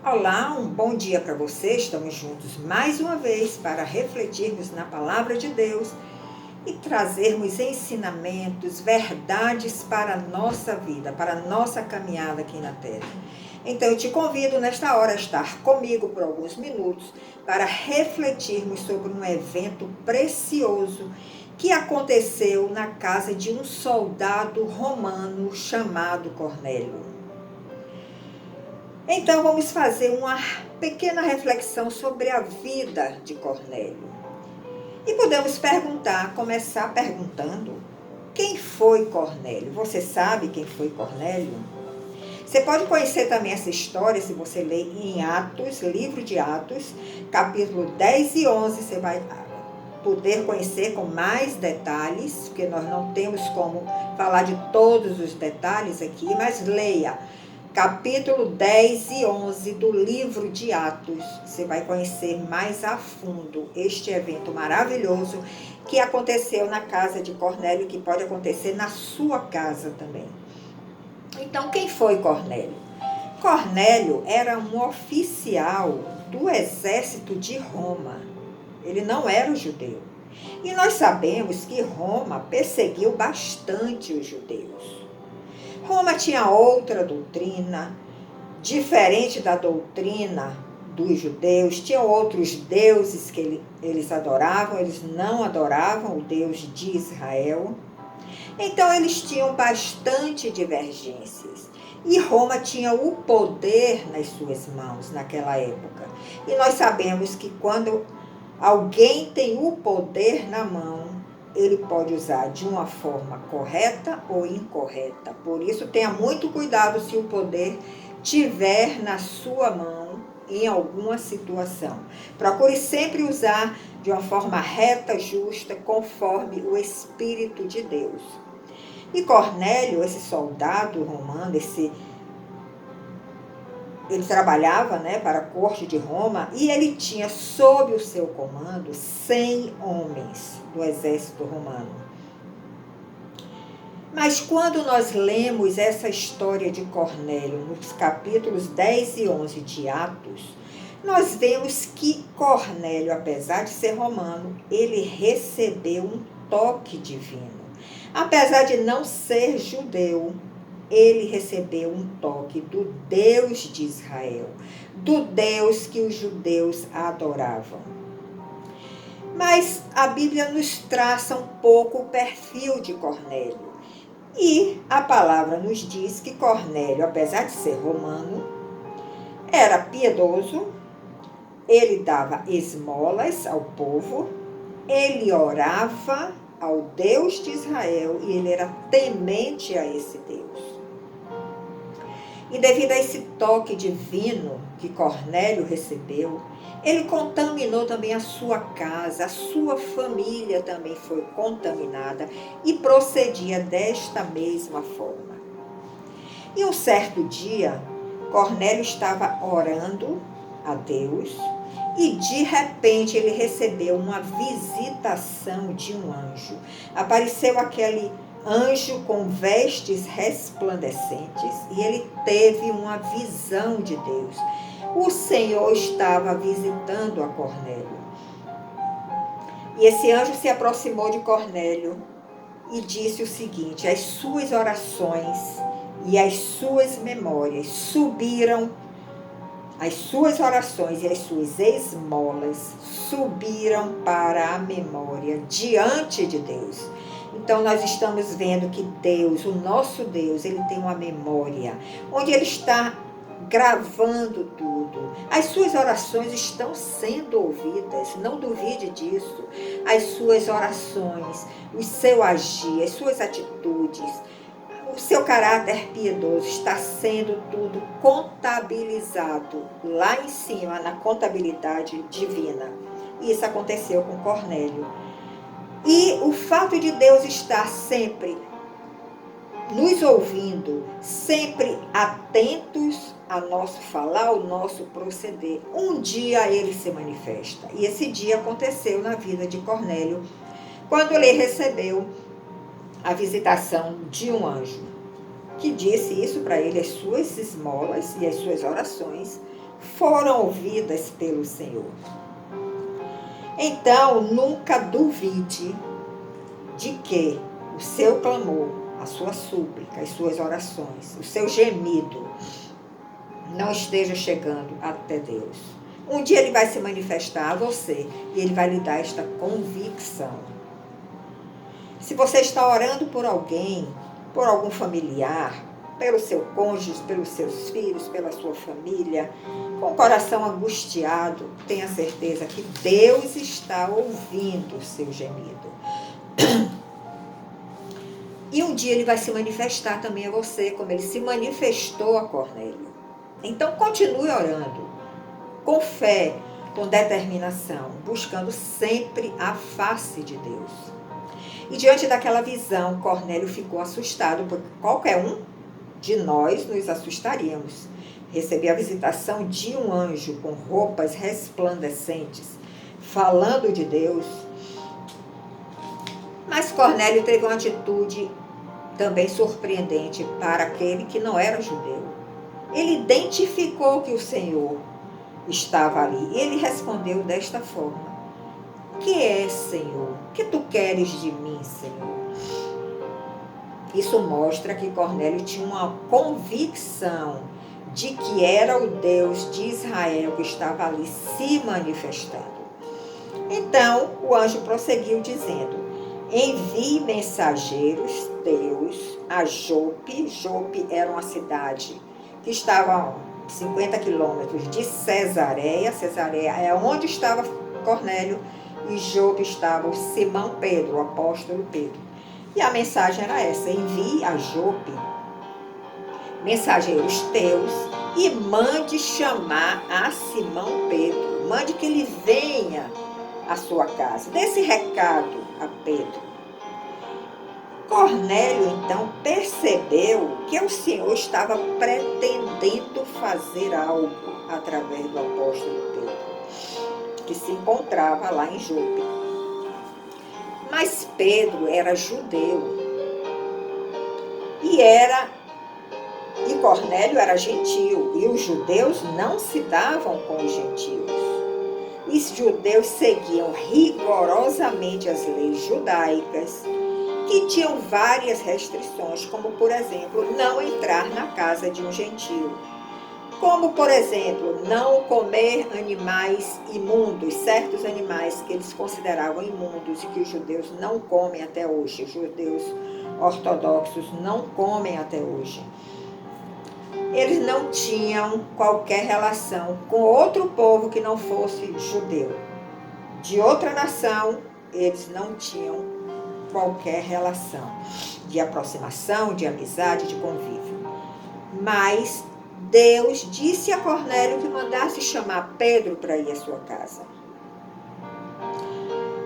Olá, um bom dia para você. Estamos juntos mais uma vez para refletirmos na palavra de Deus e trazermos ensinamentos, verdades para a nossa vida, para a nossa caminhada aqui na Terra. Então eu te convido nesta hora a estar comigo por alguns minutos para refletirmos sobre um evento precioso que aconteceu na casa de um soldado romano chamado Cornélio. Então vamos fazer uma pequena reflexão sobre a vida de Cornélio. E podemos começar perguntando: quem foi Cornélio? Você sabe quem foi Cornélio? Você pode conhecer também essa história se você ler em Atos, livro de Atos, capítulo 10 e 11, você vai poder conhecer com mais detalhes, porque nós não temos como falar de todos os detalhes aqui, mas leia capítulo 10 e 11 do livro de Atos. Você vai conhecer mais a fundo este evento maravilhoso que aconteceu na casa de Cornélio, que pode acontecer na sua casa também. Então, quem foi Cornélio? Cornélio era um oficial do exército de Roma. Ele não era judeu. E nós sabemos que Roma perseguiu bastante os judeus. Roma tinha outra doutrina, diferente da doutrina dos judeus. Tinham outros deuses que eles adoravam, eles não adoravam o Deus de Israel. Então eles tinham bastante divergências. E Roma tinha o poder nas suas mãos naquela época. E nós sabemos que quando alguém tem o poder na mão, ele pode usar de uma forma correta ou incorreta. Por isso, tenha muito cuidado se o poder tiver na sua mão em alguma situação. Procure sempre usar de uma forma reta, justa, conforme o Espírito de Deus. E Cornélio, esse soldado romano, ele trabalhava, para a corte de Roma, e ele tinha sob o seu comando 100 homens do exército romano. Mas quando nós lemos essa história de Cornélio nos capítulos 10 e 11 de Atos, nós vemos que Cornélio, apesar de ser romano, ele recebeu um toque divino. Apesar de não ser judeu, ele recebeu um toque do Deus de Israel, do Deus que os judeus adoravam. Mas a Bíblia nos traça um pouco o perfil de Cornélio. E a palavra nos diz que Cornélio, apesar de ser romano, era piedoso, ele dava esmolas ao povo, ele orava ao Deus de Israel e ele era temente a esse Deus. E devido a esse toque divino que Cornélio recebeu, ele contaminou também a sua casa, a sua família também foi contaminada e procedia desta mesma forma. E um certo dia, Cornélio estava orando a Deus e de repente ele recebeu uma visitação de um anjo. Apareceu aquele anjo com vestes resplandecentes e ele teve uma visão de Deus. O Senhor estava visitando a Cornélio. E esse anjo se aproximou de Cornélio e disse o seguinte: as suas orações e as suas memórias subiram, as suas orações e as suas esmolas subiram para a memória diante de Deus. Então nós estamos vendo que Deus, o nosso Deus, ele tem uma memória, onde ele está gravando tudo. As suas orações estão sendo ouvidas, não duvide disso. As suas orações, o seu agir, as suas atitudes, o seu caráter piedoso está sendo tudo contabilizado lá em cima, na contabilidade divina. E isso aconteceu com Cornélio. E o fato de Deus estar sempre nos ouvindo, sempre atentos a nosso falar, ao nosso proceder, um dia ele se manifesta. E esse dia aconteceu na vida de Cornélio, quando ele recebeu a visitação de um anjo, que disse isso para ele: as suas esmolas e as suas orações foram ouvidas pelo Senhor. Então, nunca duvide de que o seu clamor, a sua súplica, as suas orações, o seu gemido não esteja chegando até Deus. Um dia ele vai se manifestar a você e ele vai lhe dar esta convicção. Se você está orando por alguém, por algum familiar, pelo seu cônjuge, pelos seus filhos, pela sua família, com o coração angustiado, tenha certeza que Deus está ouvindo o seu gemido. E um dia ele vai se manifestar também a você, como ele se manifestou a Cornélio. Então continue orando, com fé, com determinação, buscando sempre a face de Deus. E diante daquela visão, Cornélio ficou assustado, porque qualquer um de nós nos assustaríamos. Receber a visitação de um anjo com roupas resplandecentes, falando de Deus. Mas Cornélio teve uma atitude também surpreendente para aquele que não era judeu. Ele identificou que o Senhor estava ali. E ele respondeu desta forma: que é, Senhor? O que tu queres de mim, Senhor? Isso mostra que Cornélio tinha uma convicção de que era o Deus de Israel que estava ali se manifestando. Então, o anjo prosseguiu dizendo: envie mensageiros teus a Jope. Jope era uma cidade que estava a 50 quilômetros de Cesareia. Cesareia é onde estava Cornélio, e Jope estava o Simão Pedro, o apóstolo Pedro. E a mensagem era essa: envie a Jope mensageiros teus e mande chamar a Simão Pedro. Mande que ele venha à sua casa. Dê esse recado a Pedro. Cornélio, então, percebeu que o Senhor estava pretendendo fazer algo através do apóstolo Pedro, que se encontrava lá em Jope. Mas Pedro era judeu e Cornélio era gentio, e os judeus não se davam com os gentios. Os judeus seguiam rigorosamente as leis judaicas, que tinham várias restrições, como, por exemplo, não entrar na casa de um gentio. Como, por exemplo, não comer animais imundos, certos animais que eles consideravam imundos e que os judeus não comem até hoje. Os judeus ortodoxos não comem até hoje. Eles não tinham qualquer relação com outro povo que não fosse judeu. De outra nação, eles não tinham qualquer relação de aproximação, de amizade, de convívio. Mas Deus disse a Cornélio que mandasse chamar Pedro para ir à sua casa.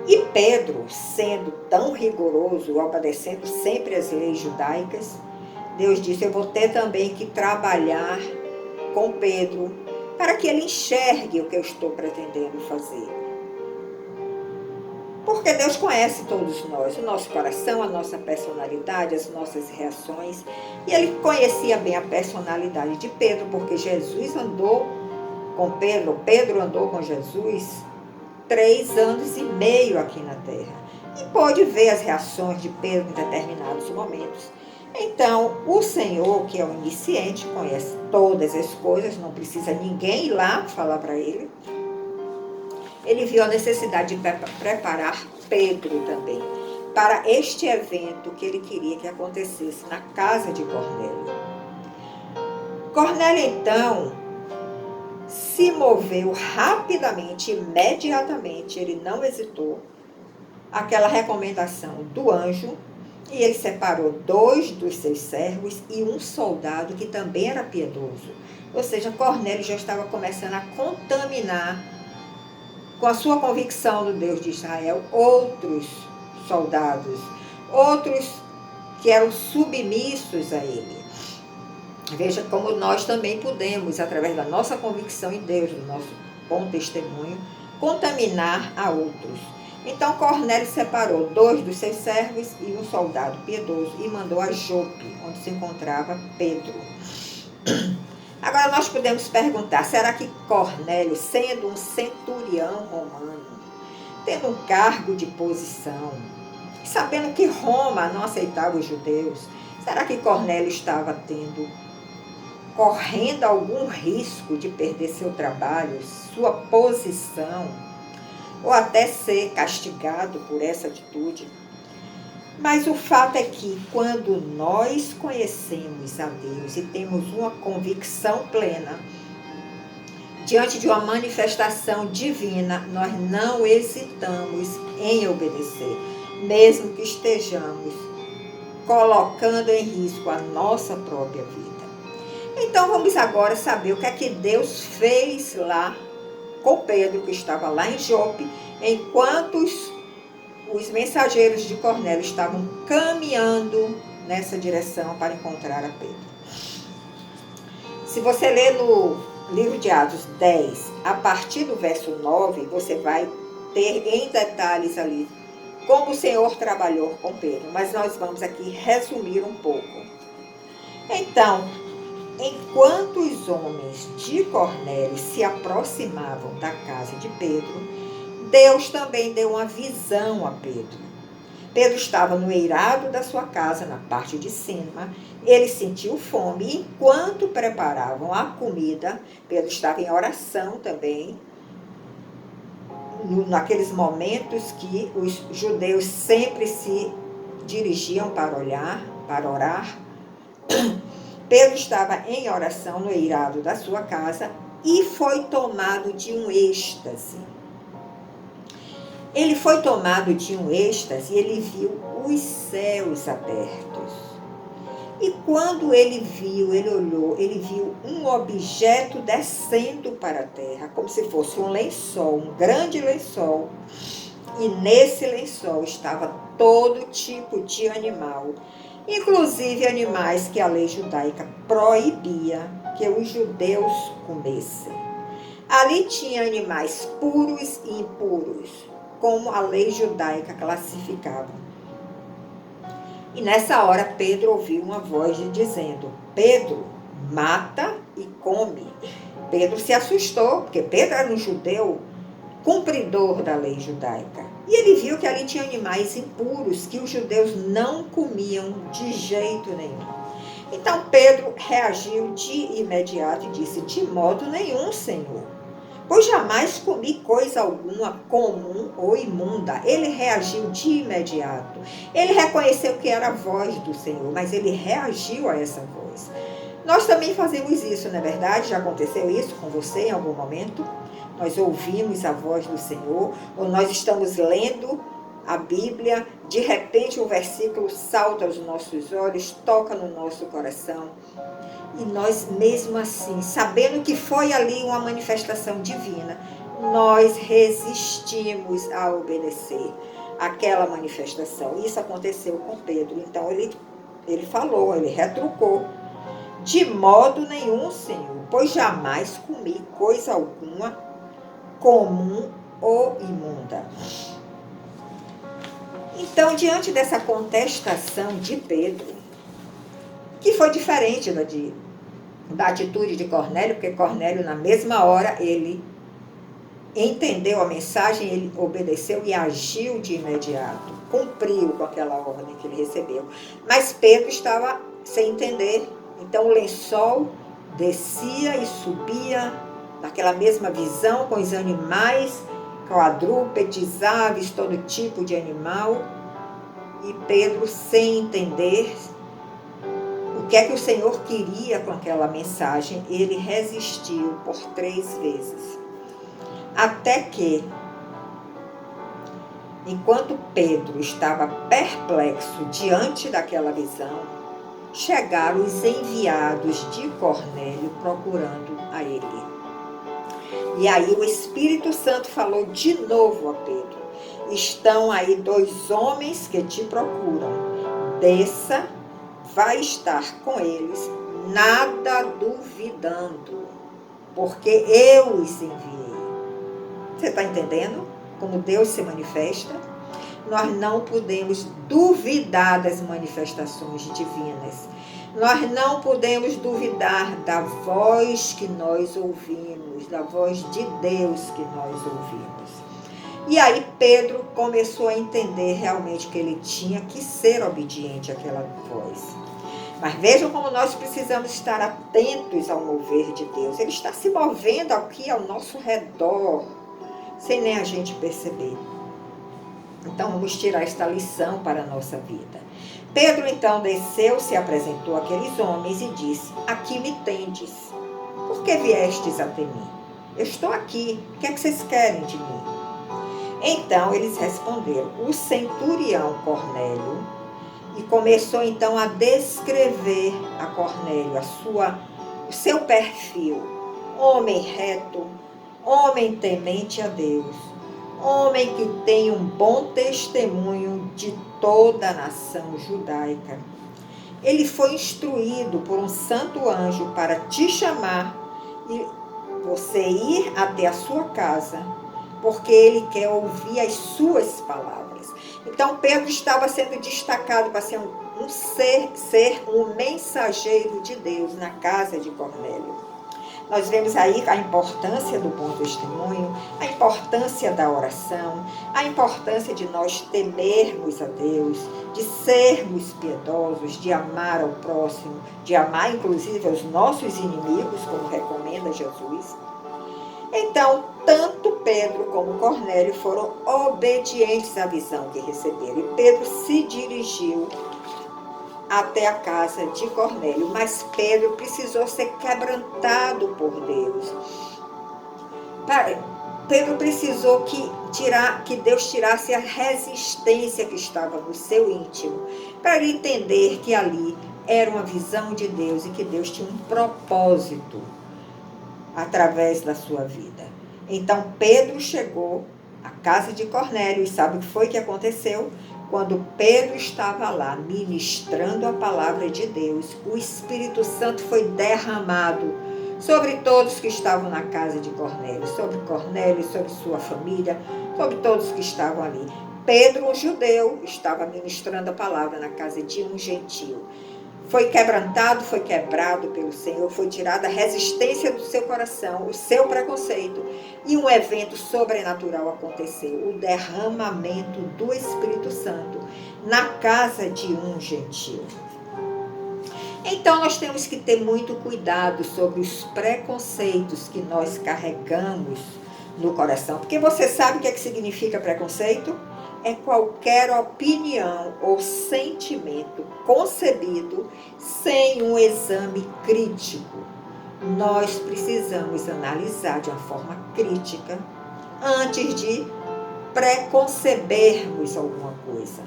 E Pedro, sendo tão rigoroso, obedecendo sempre as leis judaicas, Deus disse: eu vou ter também que trabalhar com Pedro para que ele enxergue o que eu estou pretendendo fazer. Porque Deus conhece todos nós, o nosso coração, a nossa personalidade, as nossas reações. E ele conhecia bem a personalidade de Pedro, porque Jesus andou com Pedro, Pedro andou com Jesus 3 anos e meio aqui na terra. E pôde ver as reações de Pedro em determinados momentos. Então, o Senhor, que é o onisciente, conhece todas as coisas, não precisa ninguém ir lá falar para ele. Ele viu a necessidade de preparar Pedro também para este evento que ele queria que acontecesse na casa de Cornélio. Cornélio, então, se moveu rapidamente, imediatamente, ele não hesitou, aquela recomendação do anjo, e ele separou 2 dos seus servos e um soldado que também era piedoso. Ou seja, Cornélio já estava começando a contaminar, com a sua convicção no Deus de Israel, outros soldados, outros que eram submissos a ele. Veja como nós também podemos, através da nossa convicção em Deus, do nosso bom testemunho, contaminar a outros. Então Cornélio separou 2 dos seus servos e um soldado piedoso e mandou a Jope, onde se encontrava Pedro. Agora nós podemos perguntar, será que Cornélio, sendo um centurião romano, tendo um cargo de posição, sabendo que Roma não aceitava os judeus, será que Cornélio estava correndo algum risco de perder seu trabalho, sua posição, ou até ser castigado por essa atitude? Mas o fato é que quando nós conhecemos a Deus e temos uma convicção plena, diante de uma manifestação divina, nós não hesitamos em obedecer, mesmo que estejamos colocando em risco a nossa própria vida. Então vamos agora saber o que é que Deus fez lá com Pedro, que estava lá em Jope, enquanto os mensageiros de Cornélio estavam caminhando nessa direção para encontrar a Pedro. Se você ler no livro de Atos 10, a partir do verso 9, você vai ter em detalhes ali como o Senhor trabalhou com Pedro. Mas nós vamos aqui resumir um pouco. Então, enquanto os homens de Cornélio se aproximavam da casa de Pedro, Deus também deu uma visão a Pedro. Pedro estava no eirado da sua casa, na parte de cima. Ele sentiu fome e, enquanto preparavam a comida, Pedro estava em oração também. Naqueles momentos que os judeus sempre se dirigiam para orar, Pedro estava em oração no eirado da sua casa e foi tomado de um êxtase. Ele foi tomado de um êxtase e ele viu os céus abertos. E quando ele olhou, ele viu um objeto descendo para a terra, como se fosse um lençol, um grande lençol. E nesse lençol estava todo tipo de animal, inclusive animais que a lei judaica proibia que os judeus comessem. Ali tinha animais puros e impuros, como a lei judaica classificava. E nessa hora Pedro ouviu uma voz dizendo: Pedro, mata e come. Pedro se assustou, porque Pedro era um judeu cumpridor da lei judaica. E ele viu que ali tinha animais impuros que os judeus não comiam de jeito nenhum. Então Pedro reagiu de imediato e disse: de modo nenhum, Senhor, pois jamais comi coisa alguma comum ou imunda. Ele reagiu de imediato. Ele reconheceu que era a voz do Senhor, mas ele reagiu a essa voz. Nós também fazemos isso, não é verdade? Já aconteceu isso com você em algum momento? Nós ouvimos a voz do Senhor, ou nós estamos lendo a Bíblia, de repente um versículo salta aos nossos olhos, toca no nosso coração. E nós, mesmo assim, sabendo que foi ali uma manifestação divina, nós resistimos a obedecer àquela manifestação. Isso aconteceu com Pedro. Então ele falou, ele retrucou: de modo nenhum, Senhor, pois jamais comi coisa alguma comum ou imunda. Então, diante dessa contestação de Pedro, que foi diferente da atitude de Cornélio, porque Cornélio, na mesma hora, ele entendeu a mensagem, ele obedeceu e agiu de imediato, cumpriu com aquela ordem que ele recebeu. Mas Pedro estava sem entender. Então o lençol descia e subia naquela mesma visão, com os animais, quadrúpedes, aves, todo tipo de animal. E Pedro, sem entender o que é que o Senhor queria com aquela mensagem, ele resistiu por 3 vezes. Até que, enquanto Pedro estava perplexo diante daquela visão, chegaram os enviados de Cornélio procurando a ele. E aí o Espírito Santo falou de novo a Pedro: estão aí 2 homens que te procuram. Desça, vai estar com eles, nada duvidando, porque eu os enviei. Você está entendendo como Deus se manifesta? Nós não podemos duvidar das manifestações divinas. Nós não podemos duvidar da voz que nós ouvimos, da voz de Deus que nós ouvimos. E aí Pedro começou a entender realmente que ele tinha que ser obediente àquela voz. Mas vejam como nós precisamos estar atentos ao mover de Deus. Ele está se movendo aqui ao nosso redor, sem nem a gente perceber. Então vamos tirar esta lição para a nossa vida. Pedro então desceu, se apresentou àqueles homens e disse: aqui me tendes. Por que viestes até mim? Eu estou aqui. O que é que vocês querem de mim? Então eles responderam: o centurião Cornélio. E começou então a descrever a Cornélio, o seu perfil. Homem reto, homem temente a Deus, homem que tem um bom testemunho de toda a nação judaica. Ele foi instruído por um santo anjo para te chamar e você ir até a sua casa, porque ele quer ouvir as suas palavras. Então Pedro estava sendo destacado para ser um mensageiro de Deus na casa de Cornélio. Nós vemos aí a importância do bom testemunho, a importância da oração, a importância de nós temermos a Deus, de sermos piedosos, de amar ao próximo, de amar inclusive aos nossos inimigos, como recomenda Jesus. Então, tanto Pedro como Cornélio foram obedientes à visão que receberam. E Pedro se dirigiu até a casa de Cornélio, mas Pedro precisou ser quebrantado por Deus. Pedro precisou que Deus tirasse a resistência que estava no seu íntimo, para ele entender que ali era uma visão de Deus e que Deus tinha um propósito através da sua vida. Então Pedro chegou à casa de Cornélio e sabe o que foi que aconteceu? Quando Pedro estava lá ministrando a palavra de Deus, o Espírito Santo foi derramado sobre todos que estavam na casa de Cornélio, sobre sua família, sobre todos que estavam ali. Pedro, um judeu, estava ministrando a palavra na casa de um gentio. Foi quebrantado, foi quebrado pelo Senhor, foi tirada a resistência do seu coração, o seu preconceito, e um evento sobrenatural aconteceu, o derramamento do Espírito Santo na casa de um gentio. Então nós temos que ter muito cuidado sobre os preconceitos que nós carregamos no coração, porque você sabe o que significa preconceito? É qualquer opinião ou sentimento concebido sem um exame crítico. Nós precisamos analisar de uma forma crítica antes de preconcebermos alguma coisa.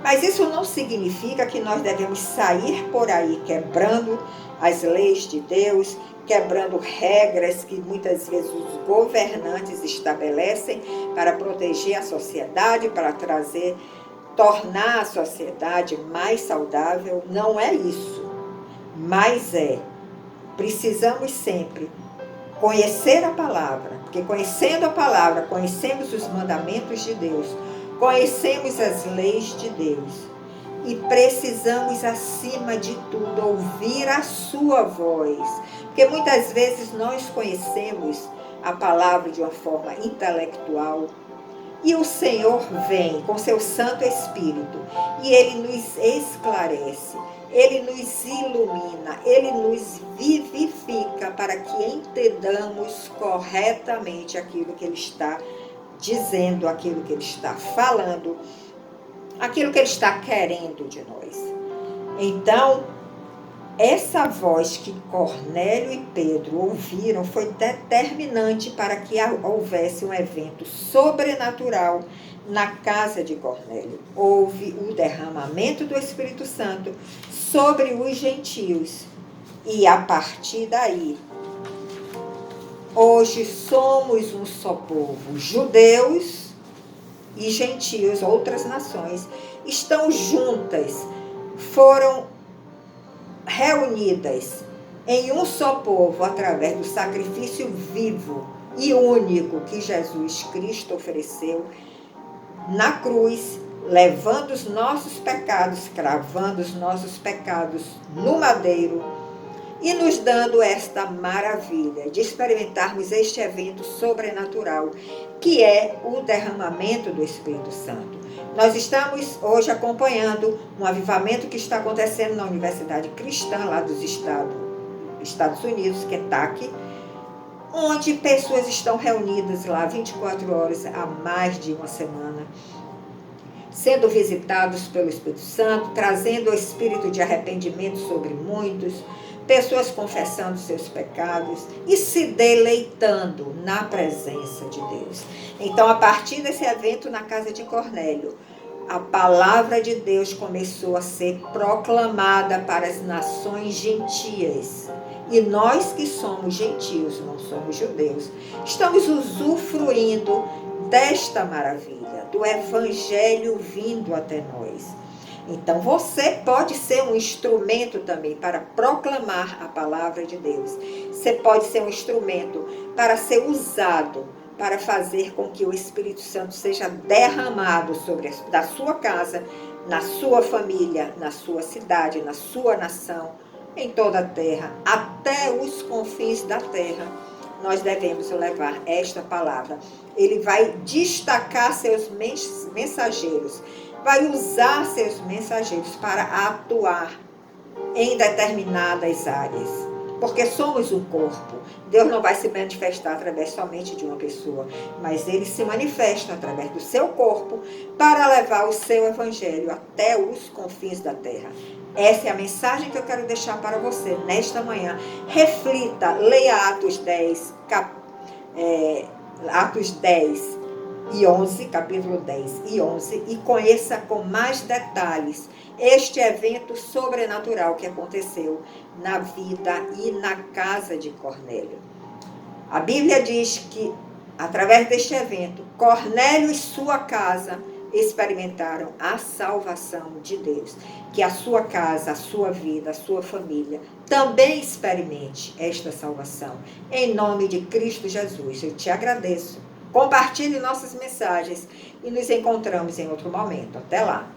Mas isso não significa que nós devemos sair por aí quebrando as leis de Deus, quebrando regras que muitas vezes os governantes estabelecem para proteger a sociedade, para tornar a sociedade mais saudável. Não é isso, mas precisamos sempre conhecer a palavra, porque conhecendo a palavra, conhecemos os mandamentos de Deus, conhecemos as leis de Deus. E precisamos, acima de tudo, ouvir a sua voz. Porque muitas vezes nós conhecemos a palavra de uma forma intelectual. E o Senhor vem com seu Santo Espírito. E Ele nos esclarece. Ele nos ilumina. Ele nos vivifica para que entendamos corretamente aquilo que Ele está dizendo, aquilo que Ele está falando, aquilo que Ele está querendo de nós. Então, essa voz que Cornélio e Pedro ouviram foi determinante para que houvesse um evento sobrenatural na casa de Cornélio. Houve o derramamento do Espírito Santo sobre os gentios. E a partir daí, hoje somos um só povo, judeus e gentios, outras nações, estão juntas, foram reunidas em um só povo através do sacrifício vivo e único que Jesus Cristo ofereceu na cruz, levando os nossos pecados, cravando os nossos pecados no madeiro e nos dando esta maravilha de experimentarmos este evento sobrenatural, que é o derramamento do Espírito Santo. Nós estamos hoje acompanhando um avivamento que está acontecendo na Universidade Cristã, lá dos Estados Unidos, Kentucky, onde pessoas estão reunidas lá 24 horas há mais de uma semana, sendo visitados pelo Espírito Santo, trazendo o espírito de arrependimento sobre muitos, pessoas confessando seus pecados e se deleitando na presença de Deus. Então, a partir desse evento na casa de Cornélio, a palavra de Deus começou a ser proclamada para as nações gentias. E nós que somos gentios, não somos judeus, estamos usufruindo desta maravilha, do evangelho vindo até nós. Então você pode ser um instrumento também para proclamar a palavra de Deus. Você pode ser um instrumento para ser usado para fazer com que o Espírito Santo seja derramado sobre da sua casa, na sua família, na sua cidade, na sua nação, em toda a terra, até os confins da terra. Nós devemos levar esta palavra. Ele vai destacar seus mensageiros, vai usar seus mensageiros para atuar em determinadas áreas. Porque somos um corpo. Deus não vai se manifestar através somente de uma pessoa, mas Ele se manifesta através do seu corpo para levar o seu evangelho até os confins da terra. Essa é a mensagem que eu quero deixar para você nesta manhã. Reflita, leia Atos 10 e 11, capítulo 10 e 11, e conheça com mais detalhes este evento sobrenatural que aconteceu na vida e na casa de Cornélio. A Bíblia diz que, através deste evento, Cornélio e sua casa experimentaram a salvação de Deus. Que a sua casa, a sua vida, a sua família também experimente esta salvação. Em nome de Cristo Jesus, eu te agradeço. Compartilhe nossas mensagens e nos encontramos em outro momento. Até lá!